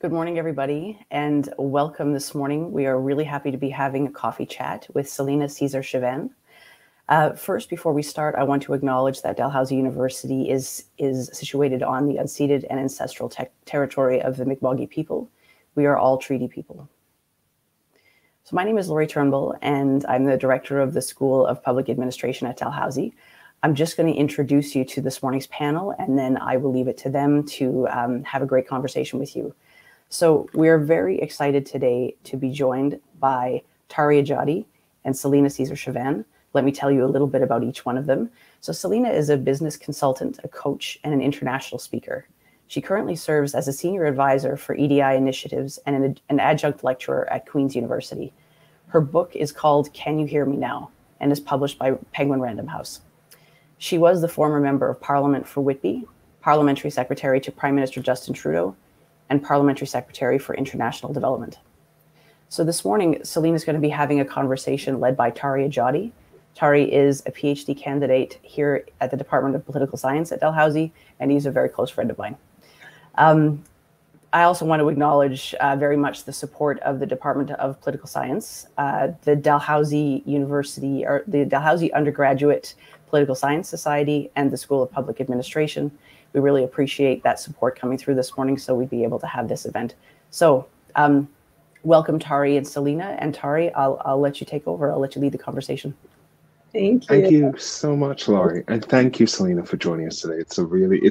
Good morning, everybody, and welcome this morning. We are really happy to be having a coffee chat with Celina Caesar-Chavannes. First, before we start, I want to acknowledge that Dalhousie University is situated on the unceded and ancestral territory of the Mi'kmaq people. We are all treaty people. So my name is Lori Turnbull, and I'm the director of the School of Public Administration at Dalhousie. I'm just going to introduce you to this morning's panel, and then I will leave it to them to have a great conversation with you. So we're very excited today to be joined by Tari Ajadi and Celina Caesar-Chavannes. Let me tell you a little bit about each one of them. So Celina is a business consultant, a coach, and an international speaker. She currently serves as a senior advisor for EDI initiatives and an adjunct lecturer at Queen's University. Her book is called Can You Hear Me Now? And is published by Penguin Random House. She was the former member of Parliament for Whitby, Parliamentary Secretary to Prime Minister Justin Trudeau, and Parliamentary Secretary for International Development. So this morning, Celina is going to be having a conversation led by Tari Ajadi. Tari is a Ph.D. candidate here at the Department of Political Science at Dalhousie, and he's a very close friend of mine. I also want to acknowledge very much the support of the Department of Political Science, the Dalhousie University, or the Dalhousie Undergraduate Political Science Society, and the School of Public Administration. We really appreciate that support coming through this morning so we'd be able to have this event. So welcome Tari and Celina, and Tari, I'll let you take over. I'll let you lead the conversation. Thank you. Thank you so much, Laurie. And thank you, Celina, for joining us today. It's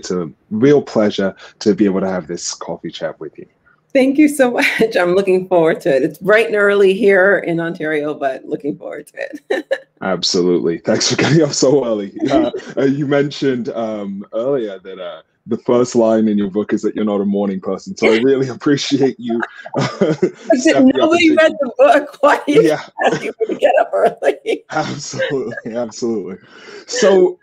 a real pleasure to be able to have this coffee chat with you. Thank you so much. I'm looking forward to it. It's bright and early here in Ontario, but looking forward to it. Absolutely. Thanks for getting up so early. You mentioned earlier that the first line in your book is that you're not a morning person. So I really appreciate you. Nobody read the book. Why are you asking me to get up early? Absolutely. Absolutely. So,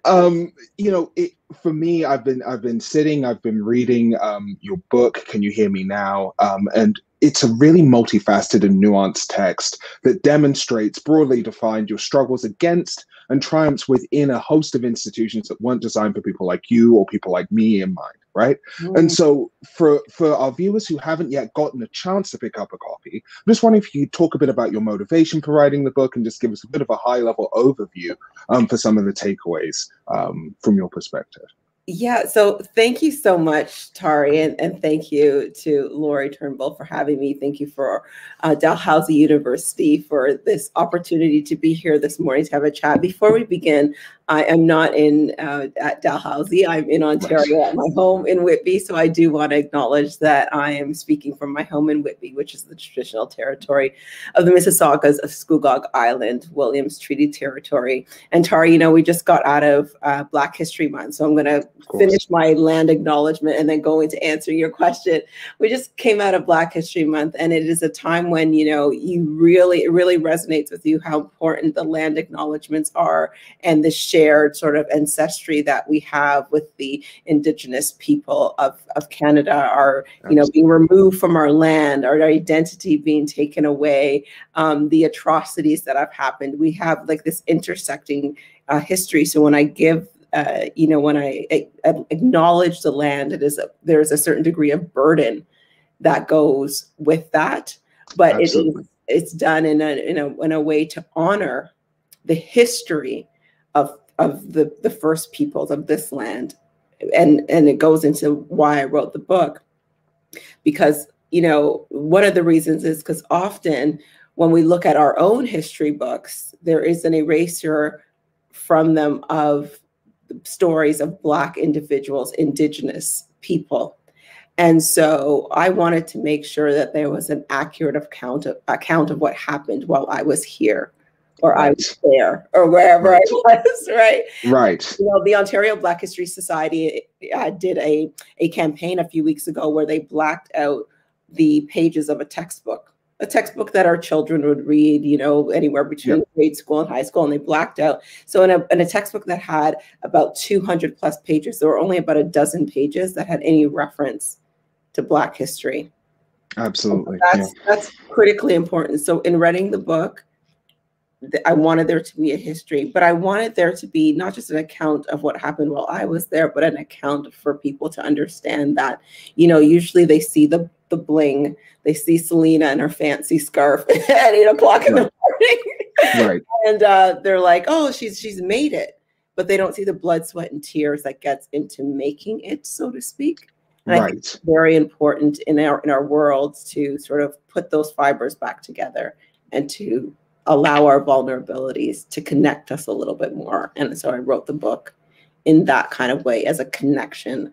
for me, I've been reading your book, Can You Hear Me Now? And it's a really multifaceted and nuanced text that demonstrates, broadly defined, your struggles against and triumphs within a host of institutions that weren't designed for people like you or people like me in mind, right? And so for our viewers who haven't yet gotten a chance to pick up a copy, I'm just wondering if you could talk a bit about your motivation for writing the book and just give us a bit of a high-level overview for some of the takeaways from your perspective. Yeah, so thank you so much, Tari, and thank you to Lori Turnbull for having me. Thank you for Dalhousie University for this opportunity to be here this morning to have a chat. Before we begin, I am not at Dalhousie. I'm in Ontario at my home in Whitby, so I do want to acknowledge that I am speaking from my home in Whitby, which is the traditional territory of the Mississaugas of Scugog Island, Williams Treaty Territory. And Tari, we just got out of Black History Month, so I'm going to finish my land acknowledgement and then go into answering your question. We just came out of Black History Month, and it is a time when, it really resonates with you how important the land acknowledgements are and the shared sort of ancestry that we have with the Indigenous people of Canada are, being removed from our land, our identity being taken away, the atrocities that have happened. We have like this intersecting history. So when I give when I acknowledge the land, there's a certain degree of burden that goes with that, but it's done in a way to honor the history of the first peoples of this land, and it goes into why I wrote the book, because one of the reasons is because often when we look at our own history books, there is an erasure from them of stories of Black individuals, Indigenous people. And so I wanted to make sure that there was an accurate account of what happened while I was here, or I was there, or wherever I was, right? Right. The Ontario Black History Society did a campaign a few weeks ago where they blacked out the pages of a textbook that our children would read, anywhere between grade school and high school, and they blacked out. So in a textbook that had about 200 plus pages, there were only about a dozen pages that had any reference to Black history. Absolutely. That's critically important. So in writing the book, I wanted there to be a history, but I wanted there to be not just an account of what happened while I was there, but an account for people to understand that, usually they see the the bling. They see Celina in her fancy scarf at 8 o'clock in the morning. Right. And they're like, oh, she's made it. But they don't see the blood, sweat, and tears that gets into making it, so to speak. And I think it's very important in our worlds to sort of put those fibers back together and to allow our vulnerabilities to connect us a little bit more. And so I wrote the book in that kind of way, as a connection,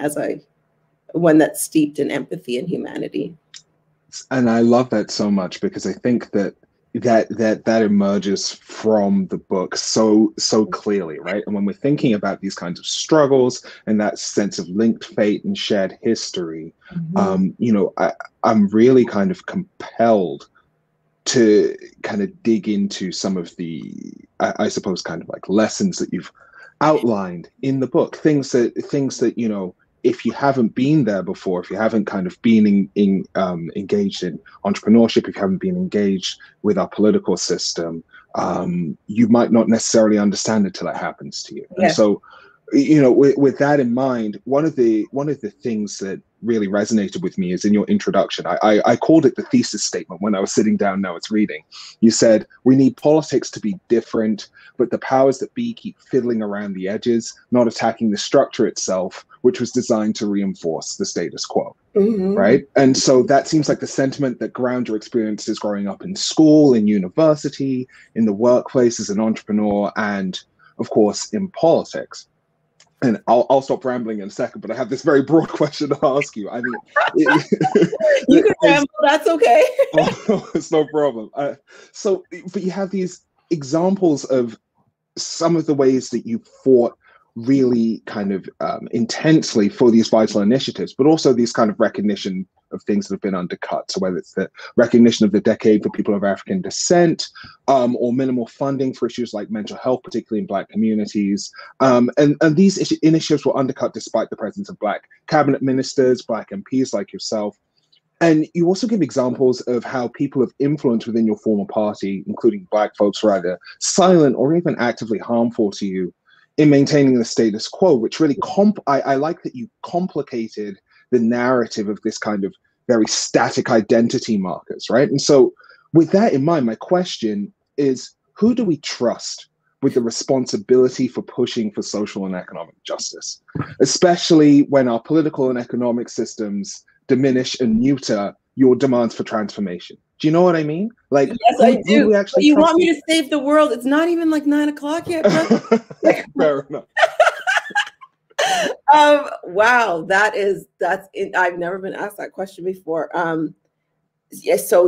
one that's steeped in empathy and humanity. And I love that so much, because I think that emerges from the book so clearly, right? And when we're thinking about these kinds of struggles and that sense of linked fate and shared history, you know, I'm really kind of compelled to kind of dig into some of the, I suppose, kind of like lessons that you've outlined in the book, things that, you know, if you haven't been there before, if you haven't kind of been engaged in entrepreneurship, if you haven't been engaged with our political system, you might not necessarily understand it till it happens to you. Yeah. And so, you know, with that in mind, one of the things that really resonated with me is in your introduction. I called it the thesis statement when I was sitting down and I was reading. You said, we need politics to be different, but the powers that be keep fiddling around the edges, not attacking the structure itself, which was designed to reinforce the status quo. Right? And so that seems like the sentiment that ground your experiences growing up in school, in university, in the workplace as an entrepreneur, and of course in politics. And I'll stop rambling in a second, but I have this very broad question to ask you. I mean, you can ramble, that's okay. Oh, it's no problem. But you have these examples of some of the ways that you fought really kind of intensely for these vital initiatives, but also these kind of recognition of things that have been undercut. So whether it's the recognition of the decade for people of African descent, or minimal funding for issues like mental health, particularly in Black communities. And these initiatives were undercut despite the presence of Black cabinet ministers, Black MPs like yourself. And you also give examples of how people of influence within your former party, including Black folks, were either silent or even actively harmful to you in maintaining the status quo, which really, I like that you complicated the narrative of this kind of very static identity markers, right? And so with that in mind, my question is, who do we trust with the responsibility for pushing for social and economic justice, especially when our political and economic systems diminish and neuter your demands for transformation? Do you know what I mean? Like, yes, I do. But you want me to save the world? It's not even like 9 o'clock yet, bro. Fair enough. Wow, that's I've never been asked that question before. So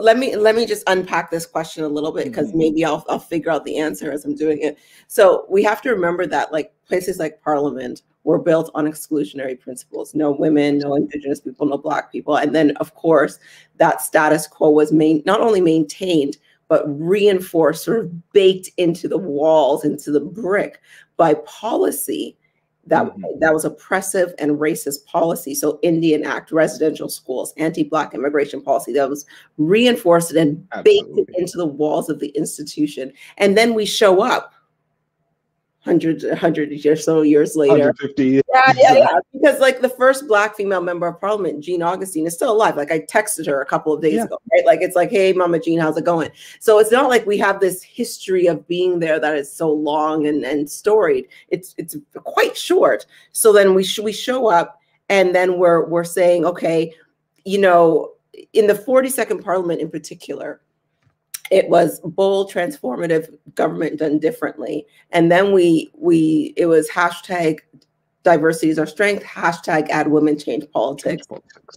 let me just unpack this question a little bit, because maybe I'll figure out the answer as I'm doing it. So we have to remember that like places like Parliament were built on exclusionary principles: no women, no Indigenous people, no Black people. And then of course that status quo was not only maintained, but reinforced, sort of baked into the walls, into the brick, by policy that was oppressive and racist policy. So Indian Act, residential schools, anti-Black immigration policy that was reinforced and baked into the walls of the institution. And then we show up 100 or so years later. 150 years. Yeah. Because like the first Black female member of Parliament, Jean Augustine, is still alive. Like I texted her a couple of days ago, right? Like it's like, hey, Mama Jean, how's it going? So it's not like we have this history of being there that is so long and storied. It's quite short. So then we show up, and then we're saying, okay, you know, in the 42nd Parliament in particular, it was bold, transformative government done differently. And then it was hashtag diversity is our strength, hashtag add women, change politics,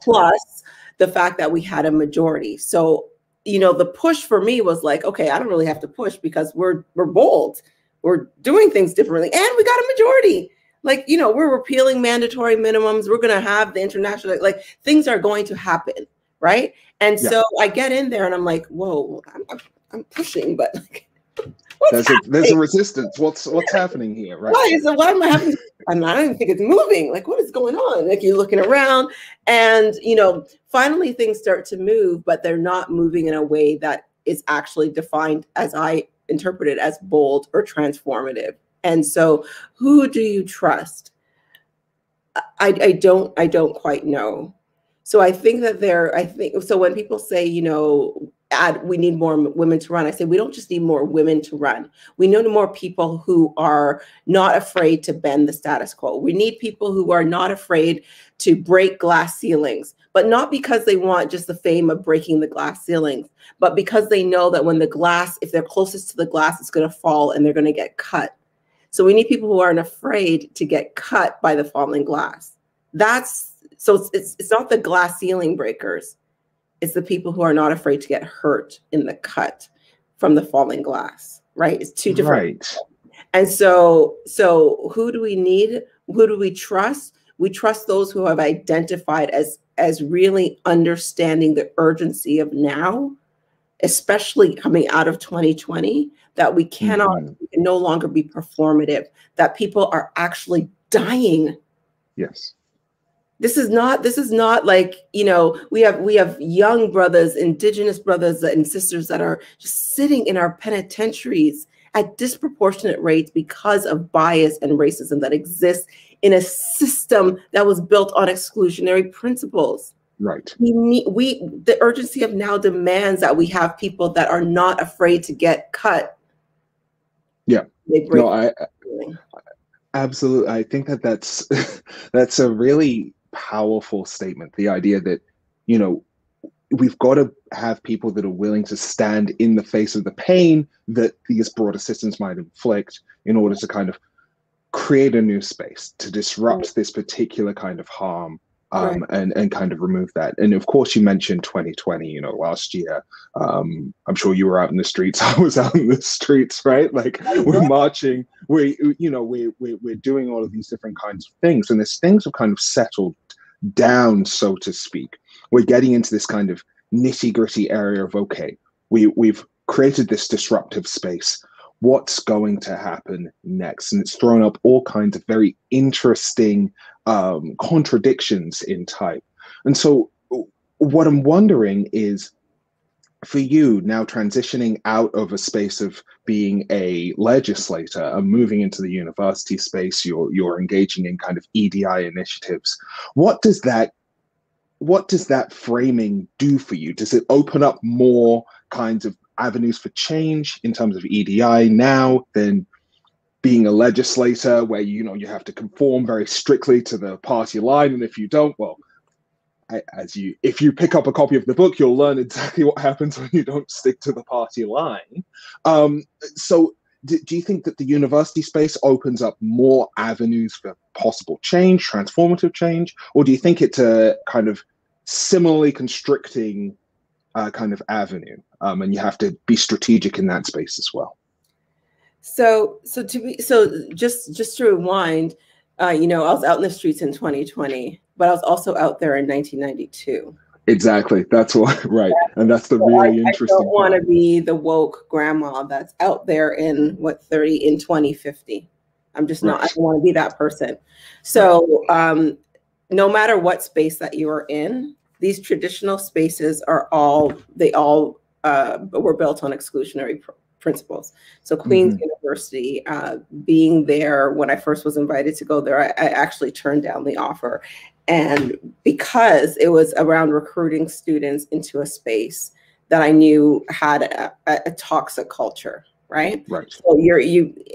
plus the fact that we had a majority. So, you know, the push for me was like, okay, I don't really have to push because we're bold. We're doing things differently. And we got a majority. Like, you know, we're repealing mandatory minimums. We're going to have the international, like things are going to happen. Right. And so I get in there and I'm like, whoa, I'm pushing, but like, there's a resistance. What's happening here? Right. Why am I having? I don't even think it's moving. Like, what is going on? Like you're looking around, and you know, finally things start to move, but they're not moving in a way that is actually defined, as I interpret it, as bold or transformative. And so, who do you trust? I don't quite know. So I think that so when people say, you know, we need more women to run, I say we don't just need more women to run. We need more people who are not afraid to bend the status quo. We need people who are not afraid to break glass ceilings, but not because they want just the fame of breaking the glass ceilings, but because they know that when the glass, if they're closest to the glass, it's going to fall and they're going to get cut. So we need people who aren't afraid to get cut by the falling glass. So it's not the glass ceiling breakers. It's the people who are not afraid to get hurt in the cut from the falling glass, right? It's two different. Right. And so who do we need? Who do we trust? We trust those who have identified as really understanding the urgency of now, especially coming out of 2020, that we cannot, we can no longer be performative, that people are actually dying. Yes. This is not like, you know, we have young brothers, indigenous brothers and sisters that are just sitting in our penitentiaries at disproportionate rates because of bias and racism that exists in a system that was built on exclusionary principles. Right. The urgency of now demands that we have people that are not afraid to get cut. Yeah. Absolutely. I think that's a really powerful statement. The idea that, you know, we've got to have people that are willing to stand in the face of the pain that these broader systems might inflict in order to kind of create a new space, to disrupt this particular kind of harm, and kind of remove that. And of course, you mentioned 2020, you know, last year. I'm sure you were out in the streets. I was out in the streets, right? Like we're marching, we're doing all of these different kinds of things. And as things have kind of settled down, so to speak, we're getting into this kind of nitty-gritty area of, okay, we've created this disruptive space. What's going to happen next? And it's thrown up all kinds of very interesting contradictions in type. And so what I'm wondering is, for you now transitioning out of a space of being a legislator and moving into the university space, you're engaging in kind of EDI initiatives. What does that framing do for you? Does it open up more kinds of avenues for change in terms of EDI now than being a legislator, where you have to conform very strictly to the party line, and if you don't, well, if you pick up a copy of the book, you'll learn exactly what happens when you don't stick to the party line. So do you think that the university space opens up more avenues for possible change, transformative change, or do you think it's a kind of similarly constricting kind of avenue, and you have to be strategic in that space as well? So just to rewind, you know, I was out in the streets in 2020, but I was also out there in 1992. Exactly. That's what, right. And that's the really interesting I don't want to be the woke grandma that's out there in 2050. I'm just not, I don't want to be that person. So no matter what space that you are in, these traditional spaces were built on exclusionary principles. So Queen's University, being there when I first was invited to go there, I actually turned down the offer. And because it was around recruiting students into a space that I knew had a toxic culture, right? Right. So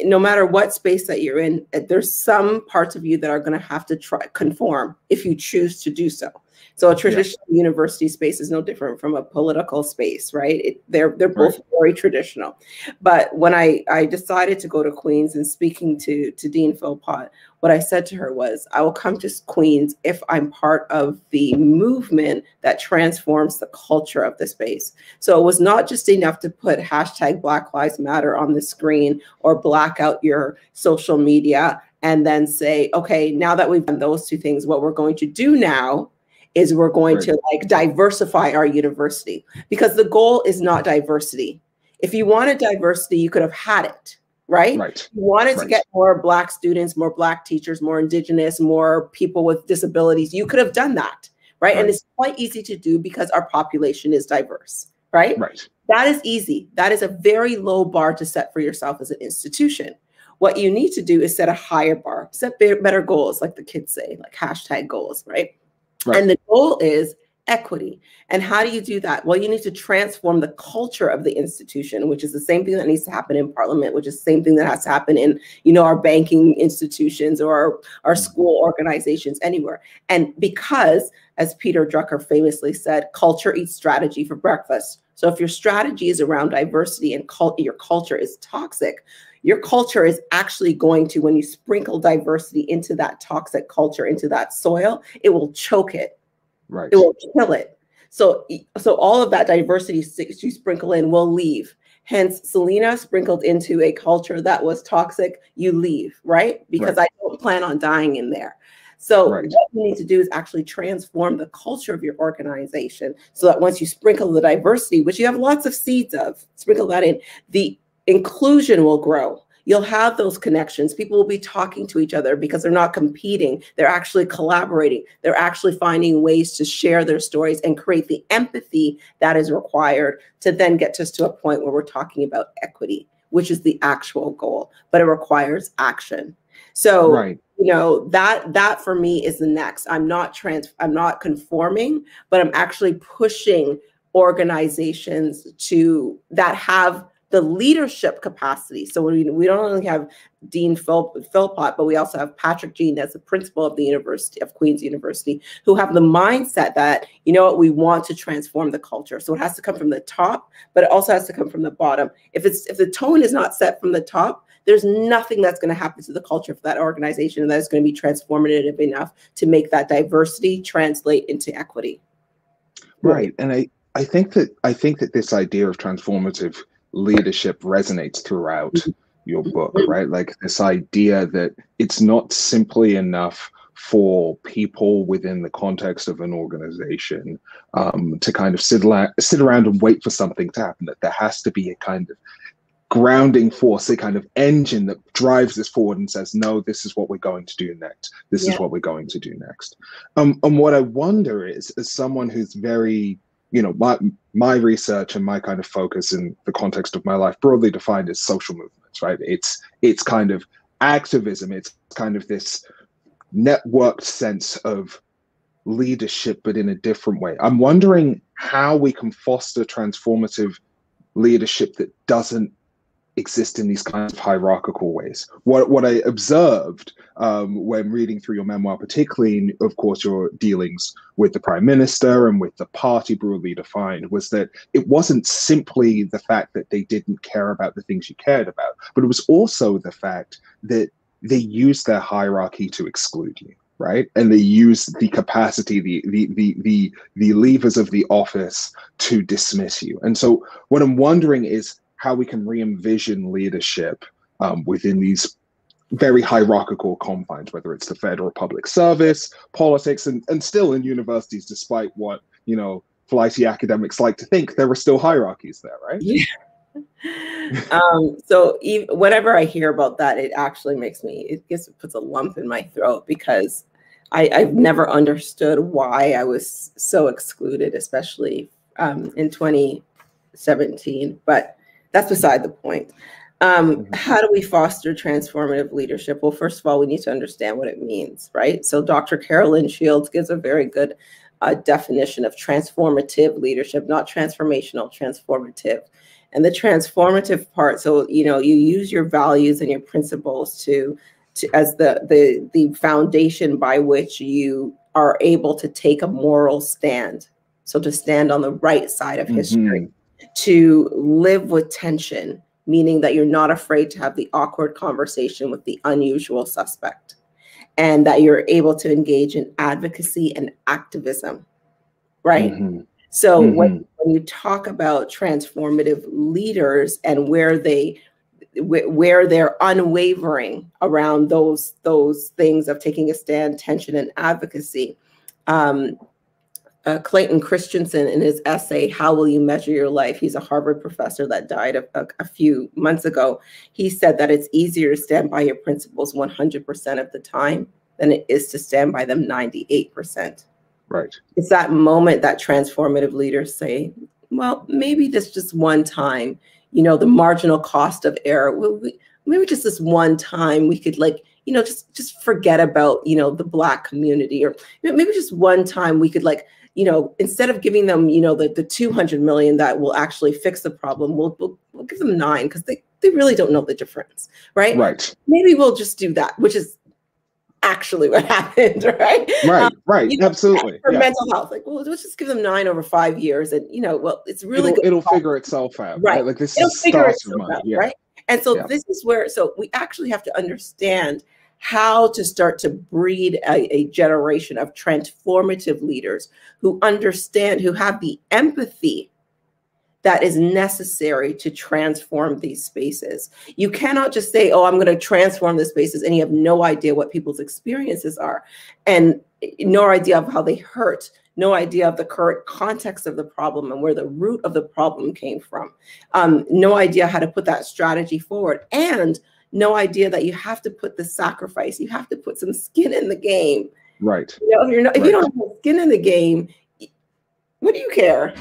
no matter what space that you're in, there's some parts of you that are going to have to conform if you choose to do so. So a traditional university space is no different from a political space, right? They're both very traditional. But when I decided to go to Queens, and speaking to Dean Philpott, what I said to her was, I will come to Queens if I'm part of the movement that transforms the culture of the space. So it was not just enough to put hashtag Black Lives Matter on the screen or black out your social media and then say, okay, now that we've done those two things, what we're going to do now is we're going to diversify our university, because the goal is not diversity. If you wanted diversity, you could have had it, right? You wanted to get more Black students, more Black teachers, more Indigenous, more people with disabilities. You could have done that, right? And it's quite easy to do because our population is diverse, right? That is easy. That is a very low bar to set for yourself as an institution. What you need to do is set a higher bar, set better goals, like the kids say, like hashtag goals, right? And the goal is equity. And how do you do that? Well, you need to transform the culture of the institution, which is the same thing that needs to happen in Parliament, which is the same thing that has to happen in, our banking institutions or our school organizations, anywhere. And because, as Peter Drucker famously said, culture eats strategy for breakfast. So if your strategy is around diversity and your culture is toxic, your culture is actually going to, when you sprinkle diversity into that toxic culture, into that soil, it will choke it. Right. It will kill it. So all of that diversity you sprinkle in will leave. Hence, Celina sprinkled into a culture that was toxic, you leave, right? Because I don't plan on dying in there. So what you need to do is actually transform the culture of your organization so that once you sprinkle the diversity, which you have lots of seeds of, sprinkle that in, the inclusion will grow. You'll have those connections. People will be talking to each other because they're not competing. They're actually collaborating. They're actually finding ways to share their stories and create the empathy that is required to then get us to a point where we're talking about equity, which is the actual goal, but it requires action. So, that for me is the next. I'm not conforming, but I'm actually pushing organizations that have the leadership capacity. So we don't only have Dean Philpott, but we also have Patrick Jean as the principal of the University of Queen's University, who have the mindset that, we want to transform the culture. So it has to come from the top, but it also has to come from the bottom. If the tone is not set from the top, there's nothing that's going to happen to the culture of that organization that is going to be transformative enough to make that diversity translate into equity. Right. And I think that this idea of transformative leadership resonates throughout your book, right? Like this idea that it's not simply enough for people within the context of an organization to kind of sit around and wait for something to happen, that there has to be a kind of grounding force, a kind of engine that drives this forward and says, no, this is what we're going to do next. This is what we're going to do next. And what I wonder is, as someone who's very, my research and my kind of focus in the context of my life broadly defined as social movements, right? It's kind of activism. It's kind of this networked sense of leadership, but in a different way. I'm wondering how we can foster transformative leadership that doesn't exist in these kinds of hierarchical ways. What I observed when reading through your memoir, particularly in, of course, your dealings with the Prime Minister and with the party broadly defined, was that it wasn't simply the fact that they didn't care about the things you cared about, but it was also the fact that they used their hierarchy to exclude you, right? And they used the capacity, the levers of the office to dismiss you. And so what I'm wondering is how we can re-envision leadership within these very hierarchical confines, whether it's the federal public service, politics, and still in universities, despite what, flighty academics like to think, there are still hierarchies there, right? Yeah. So whenever I hear about that, it actually it puts a lump in my throat, because I've never understood why I was so excluded, especially in 2017, but that's beside the point. How do we foster transformative leadership? Well, first of all, we need to understand what it means, right? So Dr. Carolyn Shields gives a very good definition of transformative leadership, not transformational, transformative. And the transformative part, so, you use your values and your principles to as the foundation by which you are able to take a moral stand. So to stand on the right side of history. To live with tension, meaning that you're not afraid to have the awkward conversation with the unusual suspect, and that you're able to engage in advocacy and activism, right? So when you talk about transformative leaders and where they're unwavering around those things of taking a stand, tension, and advocacy, Clayton Christensen, in his essay, How Will You Measure Your Life? He's a Harvard professor that died a few months ago. He said that it's easier to stand by your principles 100% of the time than it is to stand by them 98%. Right. It's that moment that transformative leaders say, well, maybe this just one time, the marginal cost of error, maybe just this one time we could just forget about, the Black community, or maybe just one time we could instead of giving them, the 200 million that will actually fix the problem, we'll give them 9 because they really don't know the difference, right? Right. Maybe we'll just do that, which is actually what happened, right? Right. Absolutely. For mental health, like, well, let's just give them 9 over 5 years, and it's really good. It'll figure itself out, right? Like this it'll is figure start of money, out, right? And so this is where, we actually have to understand how to start to breed a generation of transformative leaders who understand, who have the empathy that is necessary to transform these spaces. You cannot just say, oh, I'm going to transform the spaces, and you have no idea what people's experiences are, and no idea of how they hurt, no idea of the current context of the problem and where the root of the problem came from, no idea how to put that strategy forward, and no idea that you have to put the sacrifice, you have to put some skin in the game. Right. If you don't have skin in the game, what do you care?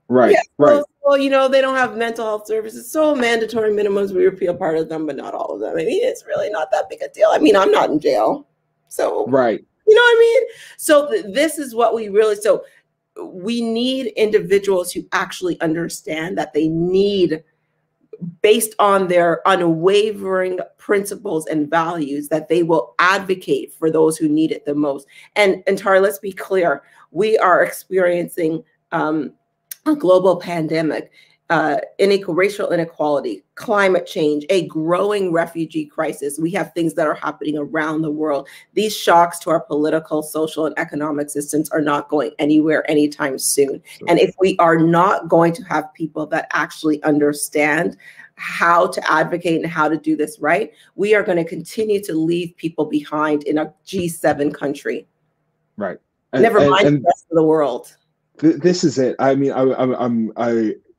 Right. Well, they don't have mental health services, so mandatory minimums, we repeal part of them, but not all of them. I mean, it's really not that big a deal. I mean, I'm not in jail, so right. You know what I mean? So this is what we need individuals who actually understand that they need, based on their unwavering principles and values, that they will advocate for those who need it the most. And Tari, let's be clear, we are experiencing a global pandemic, racial inequality, climate change, a growing refugee crisis. We have things that are happening around the world. These shocks to our political, social, and economic systems are not going anywhere anytime soon. Sure. And if we are not going to have people that actually understand how to advocate and how to do this right, we are going to continue to leave people behind in a G7 country. Right. Never mind the rest of the world. This is it. I mean,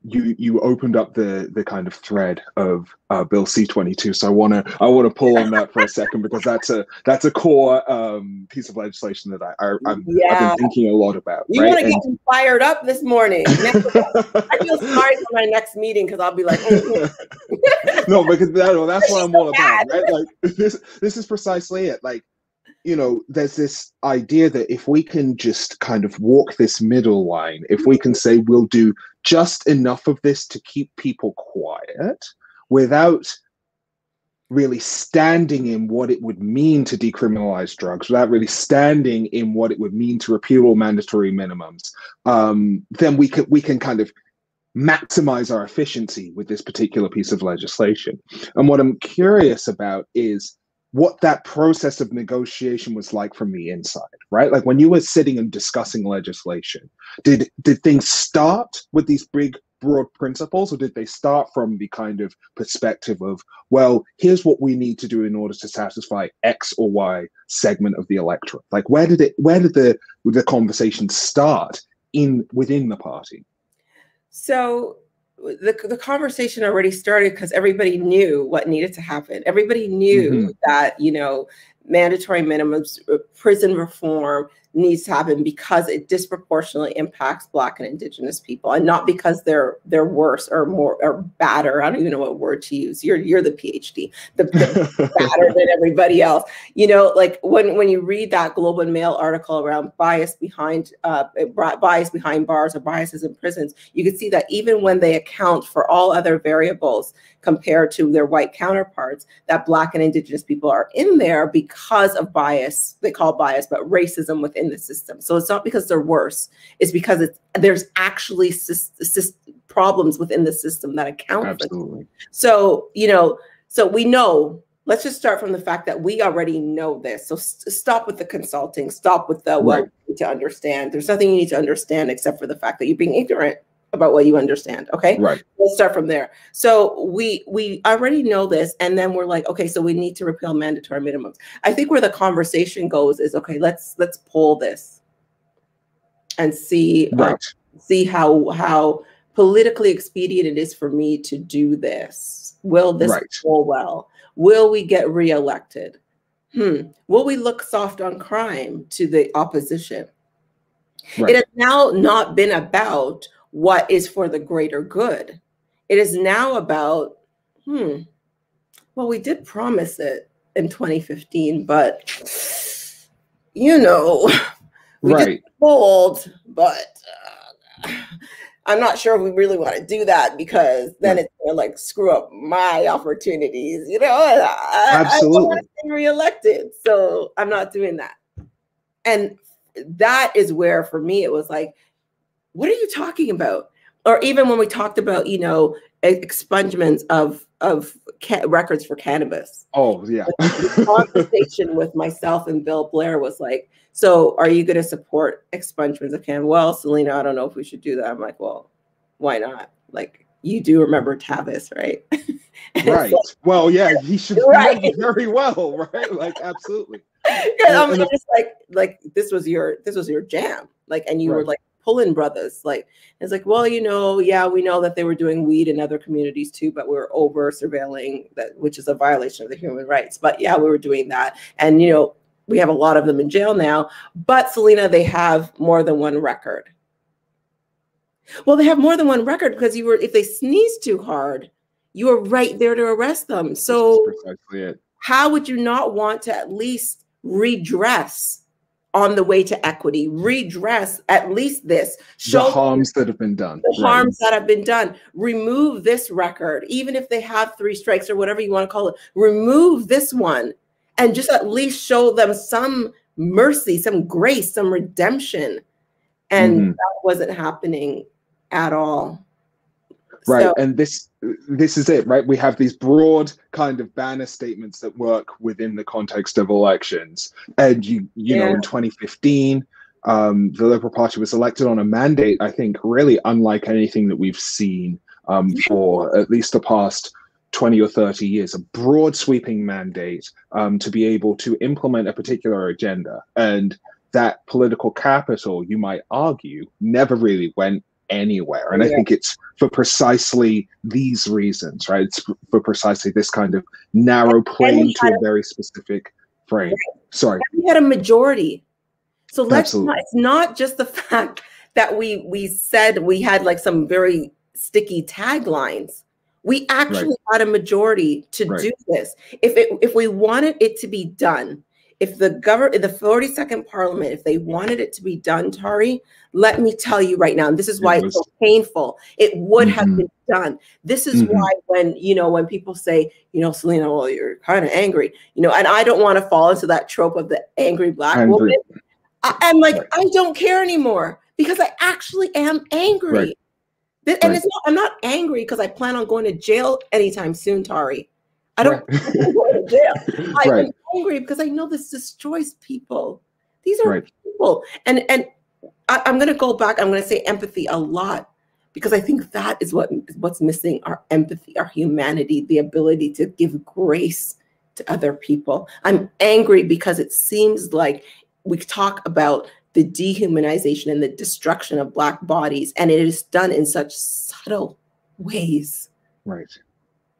you opened up the kind of thread of Bill C-22, so I want to pull on that for a second, because that's a core piece of legislation that I've been thinking a lot about. You want to get me fired up this morning? I feel sorry for my next meeting, because I'll be like, no, because that's what I'm all about, right? Like this is precisely it. Like, there's this idea that if we can just kind of walk this middle line, if we can say we'll do just enough of this to keep people quiet without really standing in what it would mean to decriminalize drugs, without really standing in what it would mean to repeal all mandatory minimums, then we can kind of maximize our efficiency with this particular piece of legislation. And what I'm curious about is what that process of negotiation was like from the inside, right? Like when you were sitting and discussing legislation, did things start with these big, broad principles, or did they start from the kind of perspective of, well, here's what we need to do in order to satisfy X or Y segment of the electorate? Like where did the conversation start within the party? So the conversation already started because everybody knew what needed to happen. Everybody knew that, mandatory minimums, prison reform needs to happen because it disproportionately impacts Black and Indigenous people, and not because they're worse or more or badder. I don't even know what word to use. You're the Ph.D. the badder than everybody else. Like when you read that Globe and Mail article around bias behind bars or biases in prisons, you can see that even when they account for all other variables compared to their white counterparts, that Black and Indigenous people are in there because of bias. They call bias, but racism within the system. So it's not because they're worse. It's because there's actually problems within the system that account Absolutely. for them. So, so we know, let's just start from the fact that we already know this. So stop with the consulting, stop with the, well, you need to understand. There's nothing you need to understand except for the fact that you're being ignorant about what you understand. Okay. Right. Let's start from there. So we already know this. And then we're like, okay, so we need to repeal mandatory minimums. I think where the conversation goes is, okay, let's pull this and see, see how politically expedient it is for me to do this. Will this go well? Will we get reelected? Will we look soft on crime to the opposition? It has now not been about what is for the greater good. It is now about, well, we did promise it in 2015, but, We just bold, but I'm not sure if we really want to do that, because then it's going to like screw up my opportunities. You know, I don't want to get reelected, so I'm not doing that. And that is where, for me, it was like, what are you talking about? Or even when we talked about, you know, expungements of records for cannabis. Oh, yeah. The conversation with myself and Bill Blair was like, so are you going to support expungements of cannabis? Well, Celina, I don't know if we should do that. I'm like, well, why not? Like, you do remember Tavis, right? Right. So, well, yeah, he should remember very well, right? Like, absolutely. I'm just like this was your jam, like, and you were like pulling brothers, like, it's like, well, you know, yeah, we know that they were doing weed in other communities too, but we were over surveilling that, which is a violation of the human rights. But yeah, we were doing that, and you know, we have a lot of them in jail now. But Celina, they have more than one record. Well, they have more than one record because if they sneeze too hard, you were right there to arrest them. So that's precisely it. How would you not want to at least redress on the way to equity, redress at least this, show the harms that have been done, the harms that have been done, remove this record, even if they have 3 strikes or whatever you want to call it, remove this one and just at least show them some mercy, some grace, some redemption. And that wasn't happening at all. Right. So, and this is it, right? We have these broad kind of banner statements that work within the context of elections. And you know, in 2015, the Liberal Party was elected on a mandate, I think, really unlike anything that we've seen for at least the past 20 or 30 years, a broad sweeping mandate to be able to implement a particular agenda. And that political capital, you might argue, never really went anywhere. And I think it's for precisely these reasons, right? It's for precisely this kind of narrow playing to a very specific frame. Sorry. We had a majority. So it's not just the fact that we said we had like some very sticky taglines. We actually had a majority to do this. If we wanted it to be done, if the 42nd Parliament, if they wanted it to be done, Tari, let me tell you right now, and this is why it's so painful, it would have been done. This is why when people say, you know, Celina, well, you're kind of angry, you know, and I don't want to fall into that trope of the angry Black woman. I'm like, I don't care anymore because I actually am angry. And it's not, I'm not angry because I plan on going to jail anytime soon, Tari. I don't go to jail. I'm angry because I know this destroys people. These are people. And I'm going to go back. I'm going to say empathy a lot because I think that is what's missing, our empathy, our humanity, the ability to give grace to other people. I'm angry because it seems like we talk about the dehumanization and the destruction of Black bodies, and it is done in such subtle ways.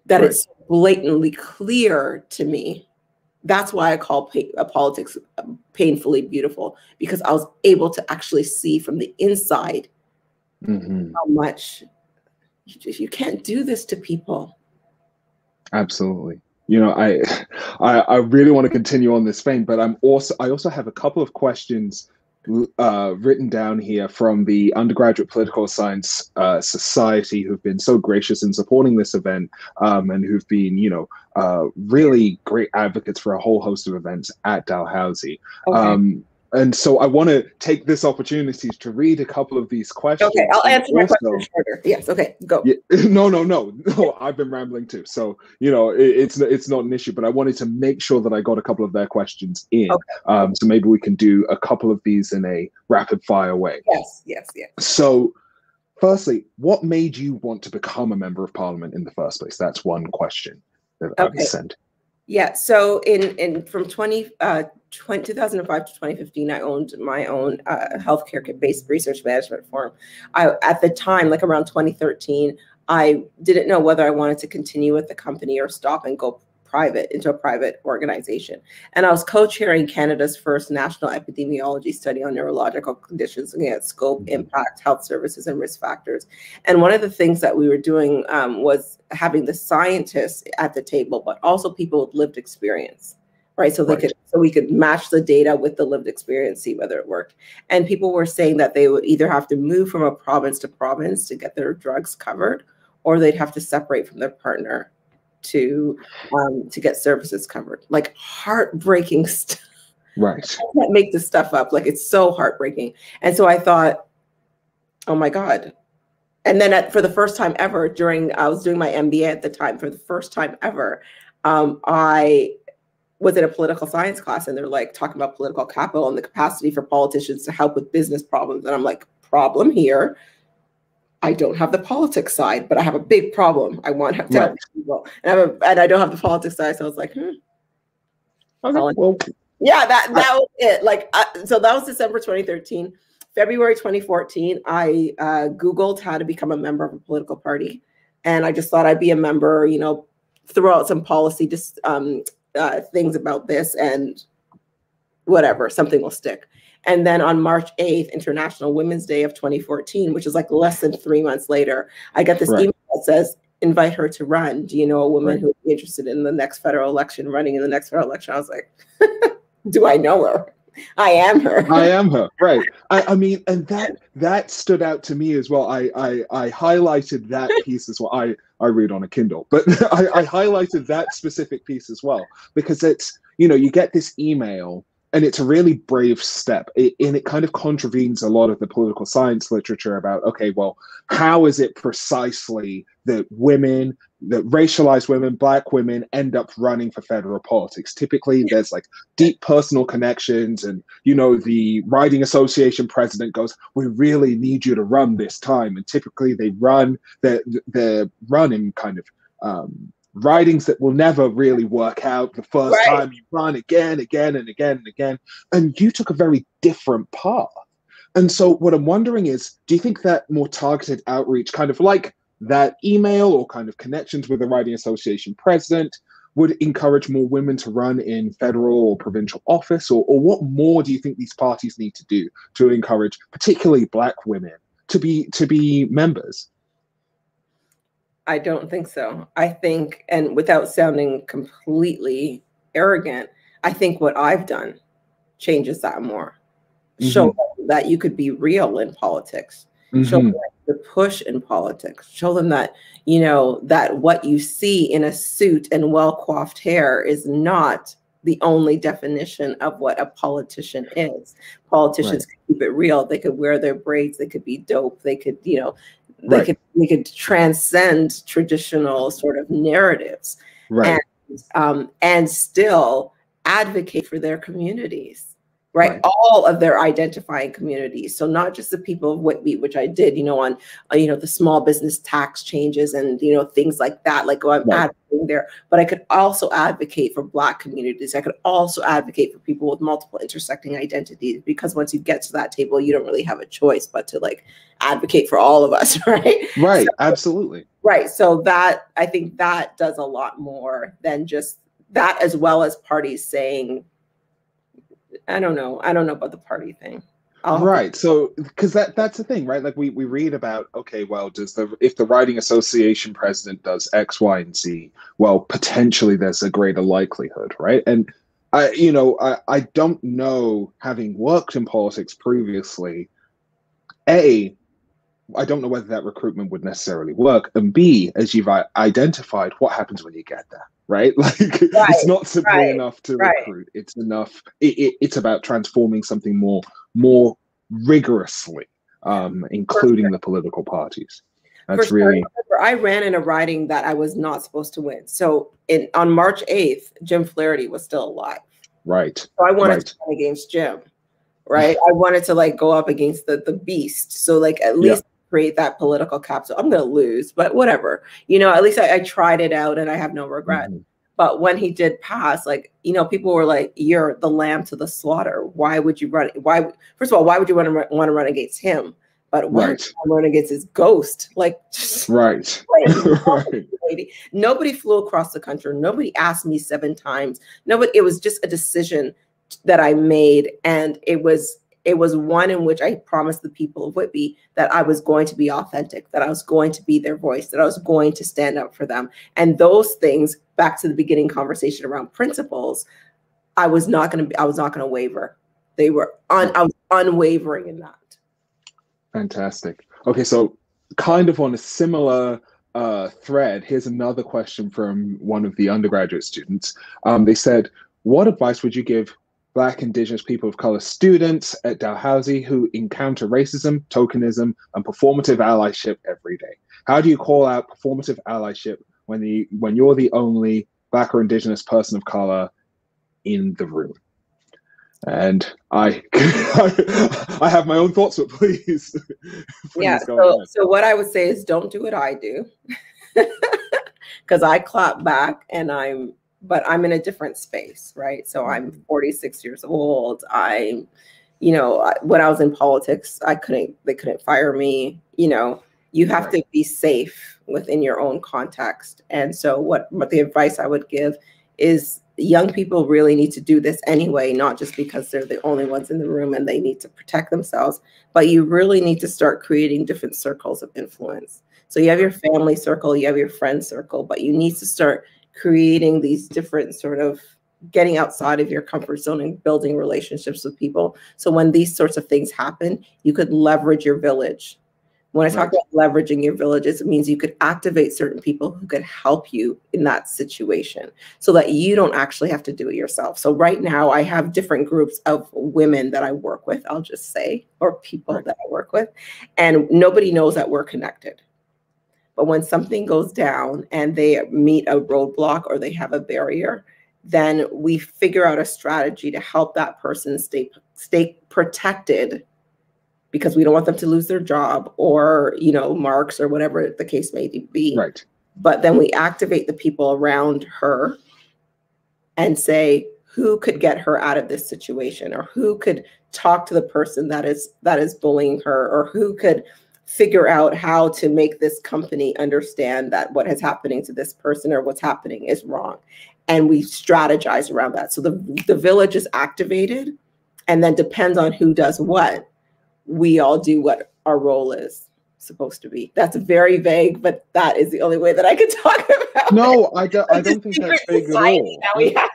That it's blatantly clear to me. That's why I call politics painfully beautiful, because I was able to actually see from the inside how much you can't do this to people. Absolutely. You know, I really want to continue on this vein, but I also have a couple of questions written down here from the Undergraduate Political Science Society, who've been so gracious in supporting this event and who've been, you know, really great advocates for a whole host of events at Dalhousie. And so I want to take this opportunity to read a couple of these questions. Okay, I'll answer my question shorter. Yes, okay, go. Yeah, no, I've been rambling too. So, you know, it's not an issue, but I wanted to make sure that I got a couple of their questions in. So maybe we can do a couple of these in a rapid fire way. Yes. So firstly, what made you want to become a member of Parliament in the first place? That's one question that I've sent. Yeah, so from 2005 to 2015, I owned my own healthcare-based research management firm. At the time, like around 2013, I didn't know whether I wanted to continue with the company or stop and go private into a private organization. And I was co-chairing Canada's first national epidemiology study on neurological conditions, looking at scope, impact, health services, and risk factors. And one of the things that we were doing was having the scientists at the table, but also people with lived experience right? So we could match the data with the lived experience, see whether it worked. And people were saying that they would either have to move from a province to province to get their drugs covered, or they'd have to separate from their partner to get services covered. Like heartbreaking stuff. Right. I can't make this stuff up. Like, it's so heartbreaking. And so I thought, oh my God. And then for the first time ever, I was doing my MBA at the time, for the first time ever, I was in a political science class, and they're like talking about political capital and the capacity for politicians to help with business problems. And I'm like, problem here. I don't have the politics side, but I have a big problem. I want to help people. And I don't have the politics side. So I was like, Okay, well. Yeah, that was it. Like, so that was December 2013. February 2014, I Googled how to become a member of a political party. And I just thought I'd be a member, you know, throw out some policy things about this, and whatever, something will stick. And then on March 8th, International Women's Day of 2014, which is like less than 3 months later, I get this email that says, invite her to run. Do you know a woman who would be interested in the next federal election, running in the next federal election? I was like, do I know her? I am her. I am her, right. I mean, and that stood out to me as well. I highlighted that piece as well. I read on a Kindle, but I highlighted that specific piece as well, because it's, you know, you get this email, and it's a really brave step, and it kind of contravenes a lot of the political science literature about, okay, well, how is it precisely that racialized women, Black women, end up running for federal politics? Typically, there's like deep personal connections, and, you know, the riding association president goes, we really need you to run this time. And typically they run, they're running kind of ridings that will never really work out. The first time you run again and again. And you took a very different path. And so what I'm wondering is, do you think that more targeted outreach, kind of like that email or kind of connections with the riding association president, would encourage more women to run in federal or provincial office? Or what more do you think these parties need to do to encourage particularly Black women to be members? I don't think so. I think, and without sounding completely arrogant, I think what I've done changes that more. Show them that you could be real in politics. Show them the push in politics. Show them that, you know, that what you see in a suit and well-coiffed hair is not the only definition of what a politician is. Politicians can keep it real. They could wear their braids. They could be dope. They could, you know, they could transcend traditional sort of narratives, and still advocate for their communities, all of their identifying communities. So not just the people of Whitby, which I did, you know, on the small business tax changes and, you know, things like that. Like, I'm advocating there, but I could also advocate for Black communities. I could also advocate for people with multiple intersecting identities, because once you get to that table, you don't really have a choice but to like advocate for all of us, right? Right, so, absolutely. Right. So that, I think that does a lot more than just that, as well as parties saying, I don't know about the party thing. Right. So, because that's the thing, right? Like we read about, okay, well, if the riding association president does X, Y, and Z, well, potentially there's a greater likelihood, right? And I don't know, having worked in politics previously, I don't know whether that recruitment would necessarily work, and B, as you've identified, what happens when you get there, right? Like, it's not simply enough to recruit. It's enough. It's about transforming something more rigorously, including the political parties. That's really. I ran in a riding that I was not supposed to win. So on March 8th, Jim Flaherty was still alive. Right. So I wanted to run against Jim. Right. I wanted to like go up against the beast. So like at least create that political capsule. I'm going to lose, but whatever, you know, at least I tried it out and I have no regret. But when he did pass, like, you know, people were like, you're the lamb to the slaughter. Why would you run? First of all, why would you want to run against him? But why would you run against his ghost? Like, Nobody flew across the country. Nobody asked me 7 times. It was just a decision that I made. And it was one in which I promised the people of Whitby that I was going to be authentic, that I was going to be their voice, that I was going to stand up for them. And those things, back to the beginning conversation around principles, I was not going to waver. I was unwavering in that. Fantastic. Okay, so kind of on a similar thread, here's another question from one of the undergraduate students. They said, what advice would you give Black, Indigenous, people of color students at Dalhousie who encounter racism, tokenism, and performative allyship every day? How do you call out performative allyship when you're the only Black or Indigenous person of color in the room? And I have my own thoughts, but please. Yeah. So what I would say is, don't do what I do, because I clap back, but I'm in a different space, right? So I'm 46 years old. When I was in politics, they couldn't fire me. You have to be safe within your own context. And so what the advice I would give is, young people really need to do this anyway, not just because they're the only ones in the room and they need to protect themselves, but you really need to start creating different circles of influence. So you have your family circle, you have your friend circle, but you need to start creating these different sort of getting outside of your comfort zone and building relationships with people. So when these sorts of things happen, you could leverage your village. When I talk about leveraging your villages, it means you could activate certain people who could help you in that situation so that you don't actually have to do it yourself. So right now I have different groups of women that I work with, I'll just say, or people that I work with, and nobody knows that we're connected. But when something goes down and they meet a roadblock or they have a barrier, then we figure out a strategy to help that person stay protected, because we don't want them to lose their job or, marks or whatever the case may be. Right. But then we activate the people around her and say, who could get her out of this situation, or who could talk to the person that is bullying her, or who could figure out how to make this company understand that what is happening to this person or what's happening is wrong. And we strategize around that. So the village is activated, and then depends on who does what. We all do what our role is supposed to be. That's very vague, but that is the only way that I can talk about it. I don't think that's vague at all.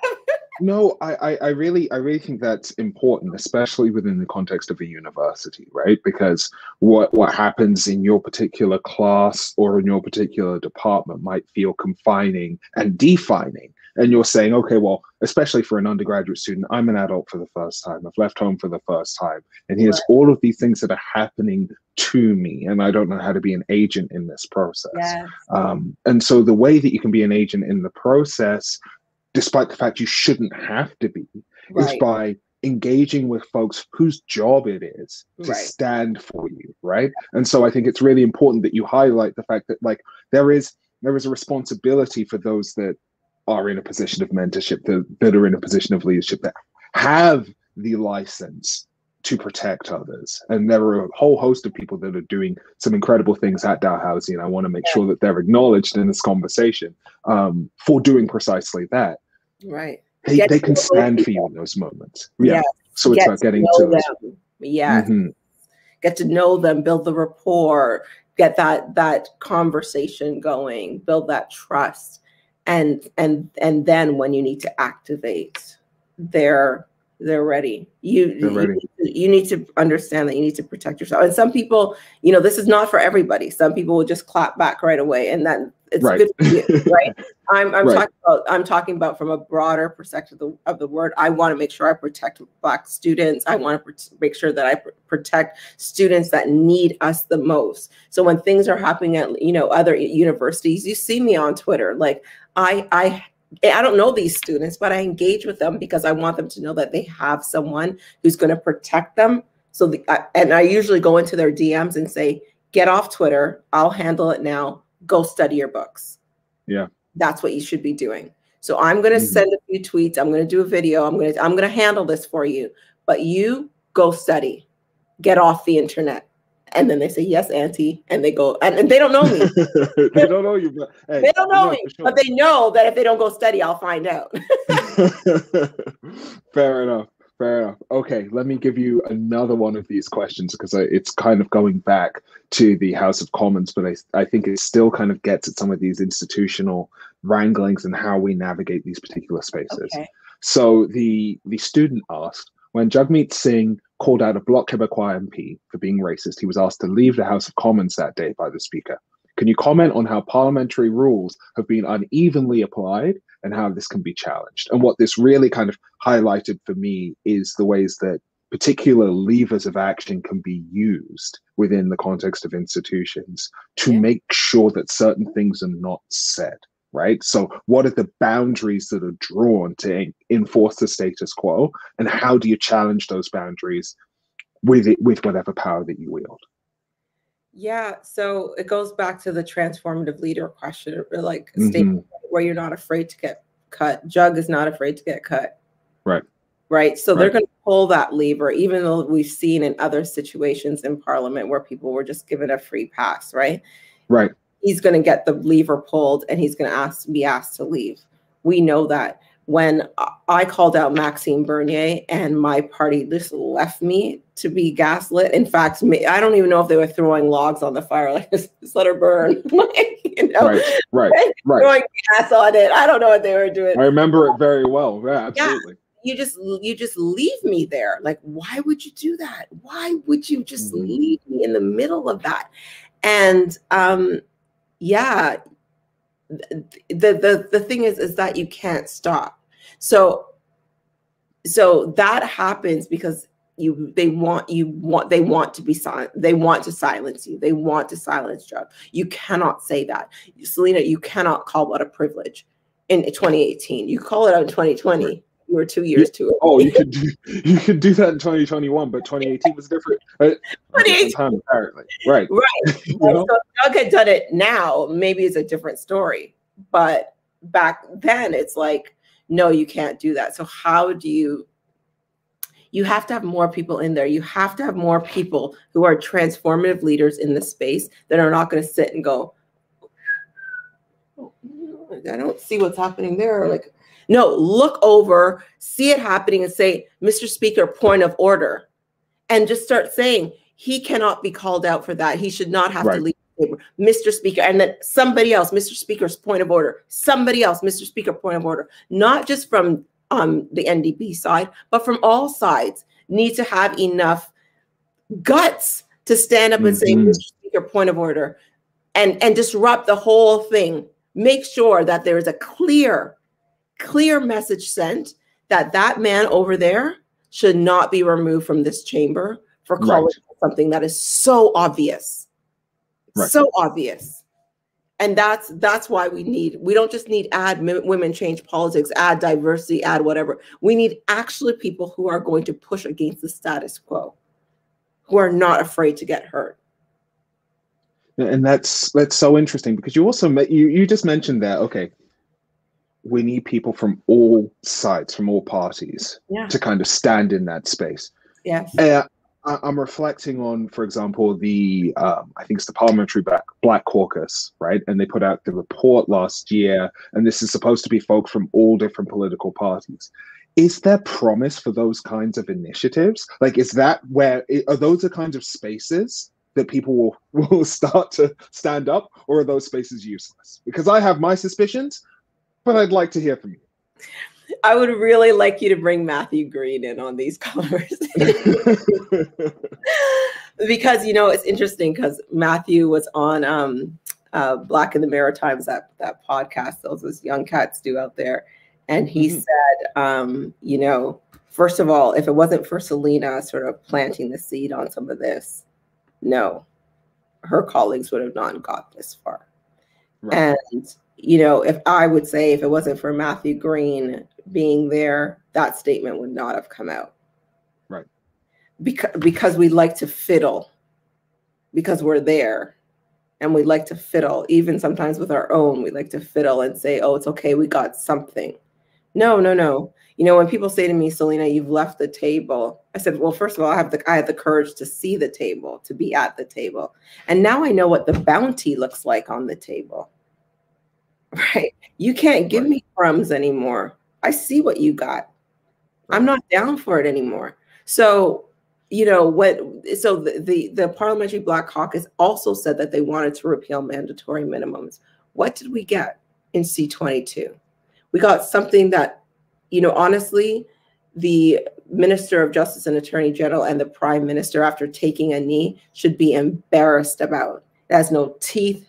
No, I really think that's important, especially within the context of a university, right? Because what happens in your particular class or in your particular department might feel confining and defining. And you're saying, okay, well, especially for an undergraduate student, I'm an adult for the first time. I've left home for the first time. And here's all of these things that are happening to me. And I don't know how to be an agent in this process. Yes. And so the way that you can be an agent in the process, despite the fact you shouldn't have to be, is by engaging with folks whose job it is to stand for you, right? And so I think it's really important that you highlight the fact that there is a responsibility for those that are in a position of mentorship, that are in a position of leadership, that have the license to protect others. And there are a whole host of people that are doing some incredible things at Dalhousie, and I want to make sure that they're acknowledged in this conversation for doing precisely that. Right. They can stand for you in those moments. Yeah. Yes. So it's about getting to them. Yeah. Mm-hmm. Get to know them, build the rapport, get that conversation going, build that trust. And then when you need to activate, they're ready. You need to understand that you need to protect yourself. And some people, this is not for everybody. Some people will just clap back right away, and then it's good for you, right? I'm talking about from a broader perspective of the word. I want to make sure I protect Black students. I want to make sure that I protect students that need us the most. So when things are happening at other universities, you see me on Twitter. I don't know these students, but I engage with them because I want them to know that they have someone who's going to protect them. And I usually go into their DMs and say, get off Twitter. I'll handle it now. Go study your books. Yeah. That's what you should be doing. So I'm going to send a few tweets. I'm going to do a video. I'm going to handle this for you, but you go study, get off the internet. And then they say, yes, Auntie. And they go, and they don't know me. They don't know you, but hey, they don't know me, but they know that if they don't go study, I'll find out. Fair enough. Okay, let me give you another one of these questions, because it's kind of going back to the House of Commons, but I think it still kind of gets at some of these institutional wranglings and how we navigate these particular spaces. Okay. So the student asked, when Jagmeet Singh called out a Bloc Québécois MP for being racist, he was asked to leave the House of Commons that day by the Speaker. Can you comment on how parliamentary rules have been unevenly applied and how this can be challenged? And what this really kind of highlighted for me is the ways that particular levers of action can be used within the context of institutions to make sure that certain things are not said, right? So what are the boundaries that are drawn to enforce the status quo, and how do you challenge those boundaries with whatever power that you wield? Yeah, so it goes back to the transformative leader question, or like a statement where you're not afraid to get cut. Jug is not afraid to get cut. Right. Right. So they're going to pull that lever, even though we've seen in other situations in Parliament where people were just given a free pass. Right. Right. He's going to get the lever pulled and he's going to be asked to leave. We know that. When I called out Maxime Bernier and my party just left me to be gaslit. In fact, I don't even know if they were throwing logs on the fire, like just let her burn. Like, you know, right. Throwing gas on it. I don't know what they were doing. I remember it very well. Yeah, absolutely. Yeah, you just leave me there. Like, why would you do that? Why would you just leave me in the middle of that? And yeah. The thing is that you can't stop. So that happens because they want to be silent. They want to silence you. They want to silence Jug. You cannot say that. Celina, you cannot call that a privilege in 2018. You call it out in 2020. Right. You were 2 years too early. Oh, you could do that in 2021, but 2018 was different. 2018 time, apparently. Right. Right. You know? So if Doug had done it now, maybe it's a different story. But back then it's like, no, you can't do that. So how do you have to have more people in there. You have to have more people who are transformative leaders in the space that are not going to sit and go, oh, I don't see what's happening there. Like, no, look over, see it happening and say, Mr. Speaker, point of order. And just start saying, he cannot be called out for that. He should not have to leave the table. Mr. Speaker, and then somebody else, Mr. Speaker's point of order. Somebody else, Mr. Speaker, point of order. Not just from the NDP side, but from all sides. Need to have enough guts to stand up and say, Mr. Speaker, point of order, and disrupt the whole thing. Make sure that there is a clear message sent that man over there should not be removed from this chamber for calling something that is so obvious, so obvious. And that's why we don't just need add women change politics, add diversity, add whatever. We need actually people who are going to push against the status quo, who are not afraid to get hurt. And that's so interesting, because you also you just mentioned that, okay, we need people from all sides, from all parties, to kind of stand in that space. Yes. I'm reflecting on, for example, the I think it's the Parliamentary Black Caucus, right? And they put out the report last year, and this is supposed to be folks from all different political parties. Is there promise for those kinds of initiatives? Like, are those the kinds of spaces that people will start to stand up, or are those spaces useless? Because I have my suspicions, but I'd like to hear from you. I would really like you to bring Matthew Green in on these conversations. Because, you know, it's interesting because Matthew was on Black in the Maritimes, that podcast those young cats do out there. And he said, you know, first of all, if it wasn't for Celina sort of planting the seed on some of this, no, her colleagues would have not got this far. Right. And, you know, if it wasn't for Matthew Green being there, that statement would not have come out. Right. Because we like to fiddle, because we're there, and we like to fiddle, even sometimes with our own, we like to fiddle and say, oh, it's okay, we got something. No. You know, when people say to me, Celina, you've left the table, I said, well, first of all, I had the courage to see the table, to be at the table. And now I know what the bounty looks like on the table. Right? You can't give me crumbs anymore. I see what you got. I'm not down for it anymore. So, you know, the Parliamentary Black Caucus also said that they wanted to repeal mandatory minimums. What did we get in C-22? We got something that, you know, honestly, the Minister of Justice and Attorney General and the Prime Minister, after taking a knee, should be embarrassed about. It has no teeth.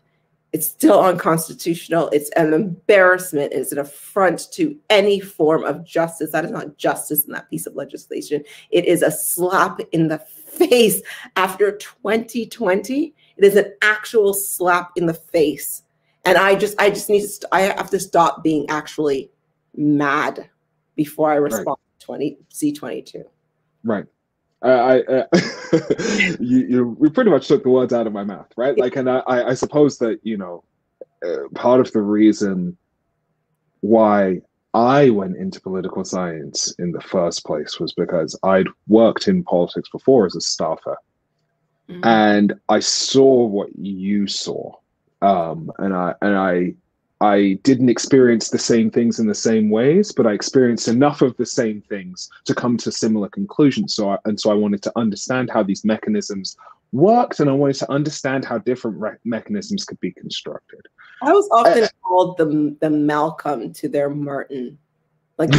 It's still unconstitutional. It's an embarrassment. It's an affront to any form of justice. That is not justice in that piece of legislation. It is a slap in the face after 2020. It is an actual slap in the face. And I just need to, I have to stop being actually mad before I respond to C-22. Right. We pretty much took the words out of my mouth, right? Like, and I suppose that, you know, part of the reason why I went into political science in the first place was because I'd worked in politics before as a staffer. Mm-hmm. And I saw what you saw. And I didn't experience the same things in the same ways, but I experienced enough of the same things to come to similar conclusions. So I wanted to understand how these mechanisms worked, and I wanted to understand how different mechanisms could be constructed. I was often called the Malcolm to their Martin. Like,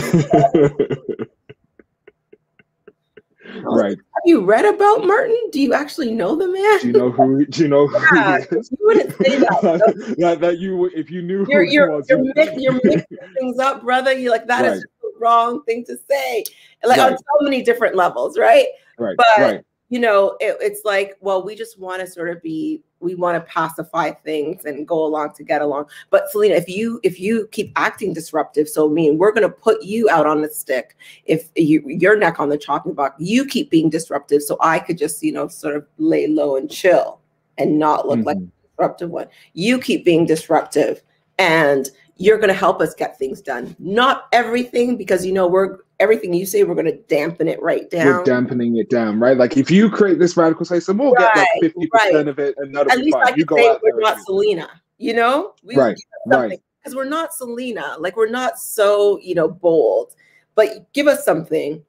right. Have you read about Martin? Do you actually know the man? Do you know who? Do you know who he is? You wouldn't say that. that you, if you knew who he was, you're mixing things up, brother. You're like, that is the wrong thing to say. Like on so many different levels, right? Right. But you know, it's like, well, we just want to sort of we want to pacify things and go along to get along. But Celina, if you keep acting disruptive, so we're going to put you out on the stick. If your neck on the chopping block, you keep being disruptive, so I could just, you know, sort of lay low and chill and not look like a disruptive one. You keep being disruptive, and you're going to help us get things done. Not everything, because, you know, everything you say, we're going to dampen it right down. We're dampening it down, right? Like, if you create this radical system, we'll get like 50% of it, and that'll be fine. You go out there. We're not Celina, you know? Right. Because we're not Celina. Like, we're not so, you know, bold. But give us something,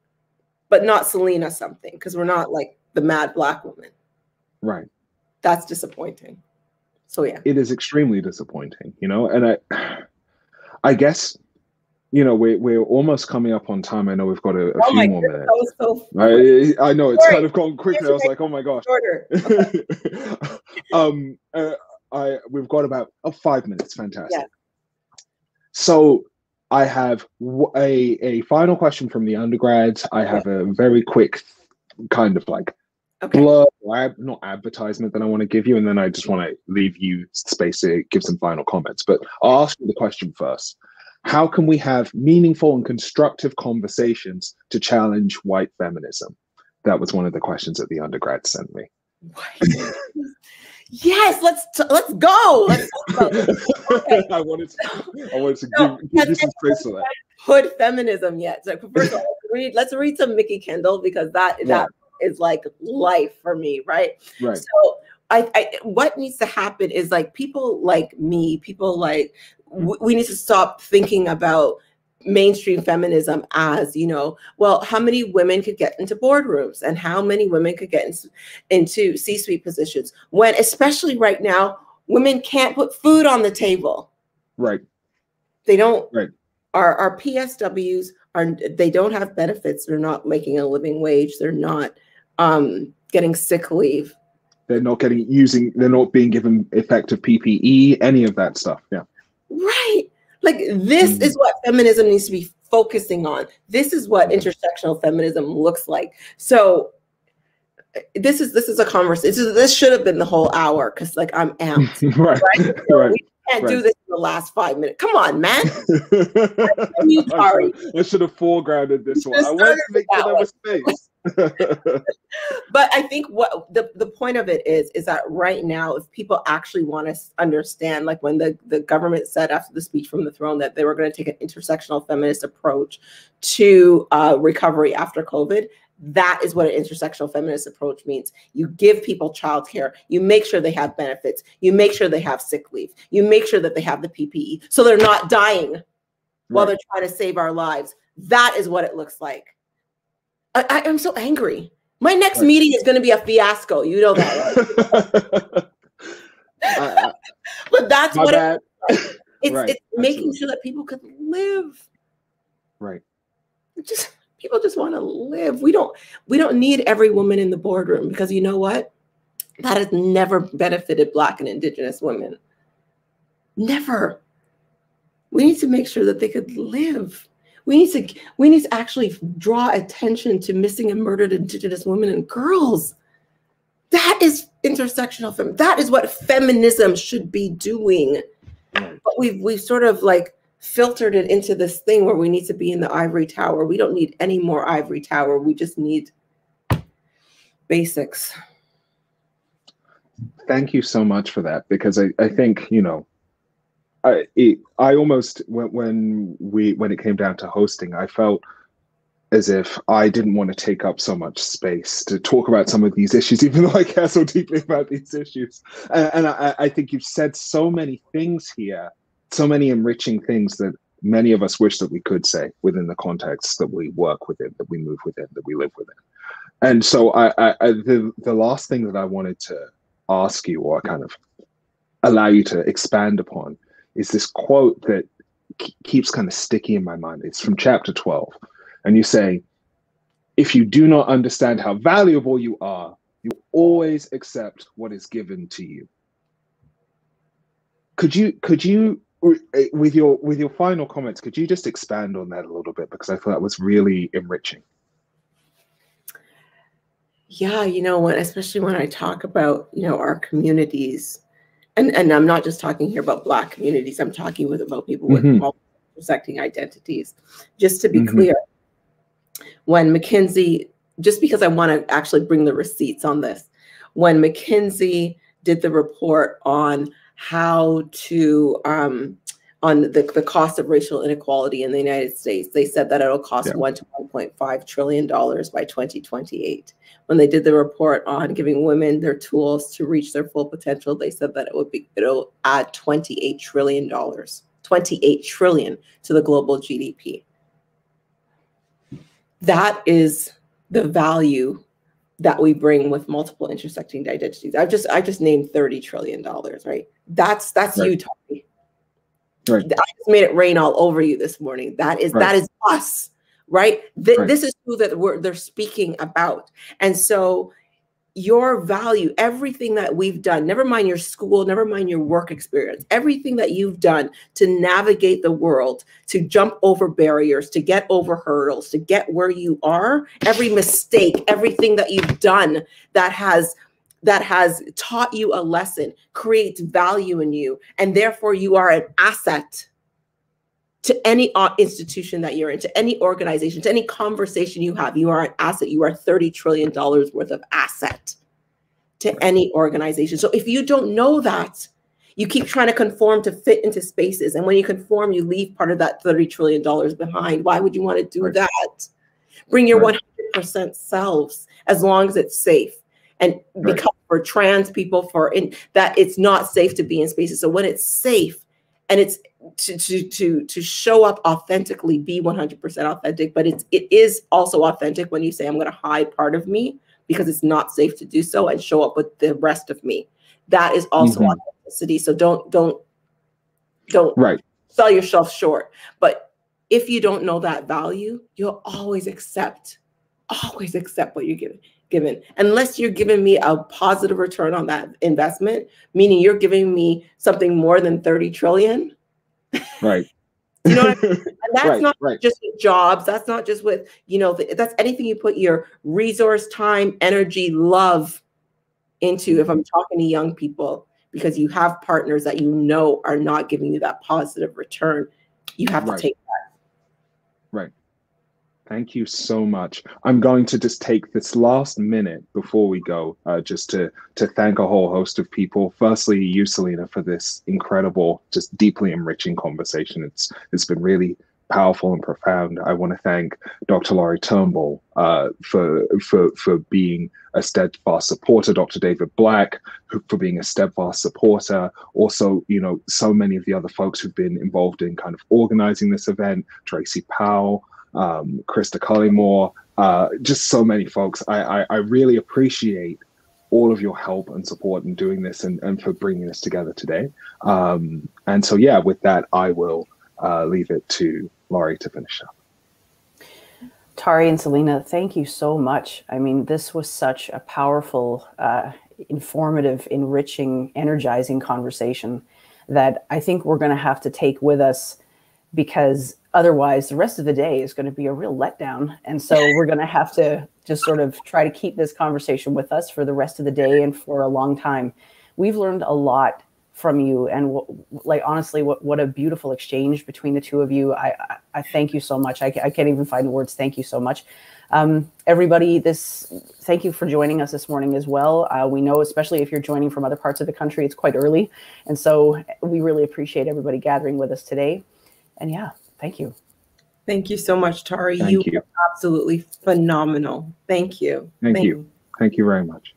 but not Celina something, because we're not like the mad Black woman. Right. That's disappointing. So yeah. It is extremely disappointing, you know? And I guess, you know, we're almost coming up on time. I know we've got a few more minutes. That was so I know it's kind of gone quickly. I was like, oh my gosh. Okay. We've got about 5 minutes. Fantastic. Yeah. So I have a final question from the undergrads. I have a very quick kind of like blurb, not advertisement that I want to give you, and then I just want to leave you space to give some final comments. But I'll ask you the question first. How can we have meaningful and constructive conversations to challenge white feminism? That was one of the questions that the undergrad sent me. Yes, let's go. Let's talk about it. Okay. I wanted to give you some space for that. Hood feminism yet? So first of all, let's read some Mickey Kendall, because that is like life for me, right? Right. So what needs to happen is, like, people like me, we need to stop thinking about mainstream feminism as, you know, well, how many women could get into boardrooms and how many women could get into C-suite positions, when, especially right now, women can't put food on the table. Right. They don't. Right. Our PSWs they don't have benefits. They're not making a living wage. They're not getting sick leave. They're not being given effective PPE, any of that stuff. Yeah. Right. Like, this is what feminism needs to be focusing on. This is what intersectional feminism looks like. So this is a conversation. This should have been the whole hour, because, like, I'm amped. Right. So we can't do this in the last 5 minutes. Come on, man. You, Tari. I should have foregrounded this one. I wanted to make sure there was space. But I think what the point of it is that right now, if people actually want to understand, like when the government said after the speech from the throne that they were going to take an intersectional feminist approach to recovery after COVID, that is what an intersectional feminist approach means. You give people childcare, you make sure they have benefits, you make sure they have sick leave, you make sure that they have the PPE, so they're not dying while they're trying to save our lives. That is what it looks like. I'm so angry. My next meeting is going to be a fiasco. You know that, right? But that's what it's making sure that people can live. Right. People just want to live. We don't need every woman in the boardroom, because you know what? That has never benefited Black and Indigenous women. Never. We need to make sure that they could live. We need to actually draw attention to missing and murdered Indigenous women and girls. That is intersectional feminism. That is what feminism should be doing. But we've sort of like filtered it into this thing where we need to be in the ivory tower. We don't need any more ivory tower. We just need basics. Thank you so much for that, because I think, you know, I almost, when it came down to hosting, I felt as if I didn't want to take up so much space to talk about some of these issues, even though I care so deeply about these issues. And I think you've said so many things here, so many enriching things that many of us wish that we could say within the context that we work within, that we move within, that we live within. And so the last thing that I wanted to ask you, or kind of allow you to expand upon, is this quote that keeps kind of sticky in my mind. It's from chapter 12. And you say, if you do not understand how valuable you are, you always accept what is given to you. Could you, with your final comments, could you just expand on that a little bit? Because I thought that was really enriching. Yeah, you know, especially when I talk about, you know, our communities, and I'm not just talking here about Black communities, I'm talking about people with multiple intersecting identities. Just to be clear, when McKinsey, just because I want to actually bring the receipts on this, when McKinsey did the report on how to, on the cost of racial inequality in the United States, they said that it'll cost $1 to $1.5 trillion by 2028. When they did the report on giving women their tools to reach their full potential, they said that it'll add $28 trillion, 28 trillion to the global GDP. That is the value that we bring with multiple intersecting identities. I just named $30 trillion, right? That's right. You, Tari. Right. I just made it rain all over you this morning. That is us, right? This is who they're speaking about. And so your value, everything that we've done, never mind your school, never mind your work experience, everything that you've done to navigate the world, to jump over barriers, to get over hurdles, to get where you are, every mistake, everything that you've done that has taught you a lesson, creates value in you, and therefore you are an asset to any institution that you're in, to any organization, to any conversation you have. You are an asset. You are $30 trillion worth of asset to any organization. So if you don't know that, you keep trying to conform to fit into spaces. And when you conform, you leave part of that $30 trillion behind. Why would you want to do that? Bring your 100% selves, as long as it's safe. And because for trans people, that it's not safe to be in spaces. So when it's safe and it's to show up authentically, be 100% authentic, but it is also authentic when you say, I'm going to hide part of me because it's not safe to do so, and show up with the rest of me. That is also authenticity. So don't sell yourself short. But if you don't know that value, you'll always accept what you're given, unless you're giving me a positive return on that investment, meaning you're giving me something more than 30 trillion. Right. You know what I mean? And that's not just with jobs. That's not just with, you know, that's anything you put your resource, time, energy, love into. If I'm talking to young people, because you have partners that you know are not giving you that positive return, you have to take that. Right. Thank you so much. I'm going to just take this last minute before we go, just to thank a whole host of people. Firstly, you, Celina, for this incredible, just deeply enriching conversation. It's been really powerful and profound. I want to thank Dr. Lori Turnbull for being a steadfast supporter, Dr. David Black for being a steadfast supporter. Also, you know, so many of the other folks who've been involved in kind of organizing this event, Tracy Powell, Krista Cullymore, just so many folks. I really appreciate all of your help and support in doing this and for bringing this together today. And so, yeah, with that, I will leave it to Lori to finish up. Tari and Celina, thank you so much. I mean, this was such a powerful, informative, enriching, energizing conversation that I think we're going to have to take with us, because otherwise the rest of the day is going to be a real letdown. And so we're going to have to just sort of try to keep this conversation with us for the rest of the day and for a long time. We've learned a lot from you, and like, honestly, what a beautiful exchange between the two of you. I thank you so much. I can't even find words. Thank you so much. Everybody, thank you for joining us this morning as well. We know, especially if you're joining from other parts of the country, it's quite early. And so we really appreciate everybody gathering with us today. And yeah, thank you. Thank you so much, Tari. Thank you. Were absolutely phenomenal. Thank you. Thank you. Thank you very much.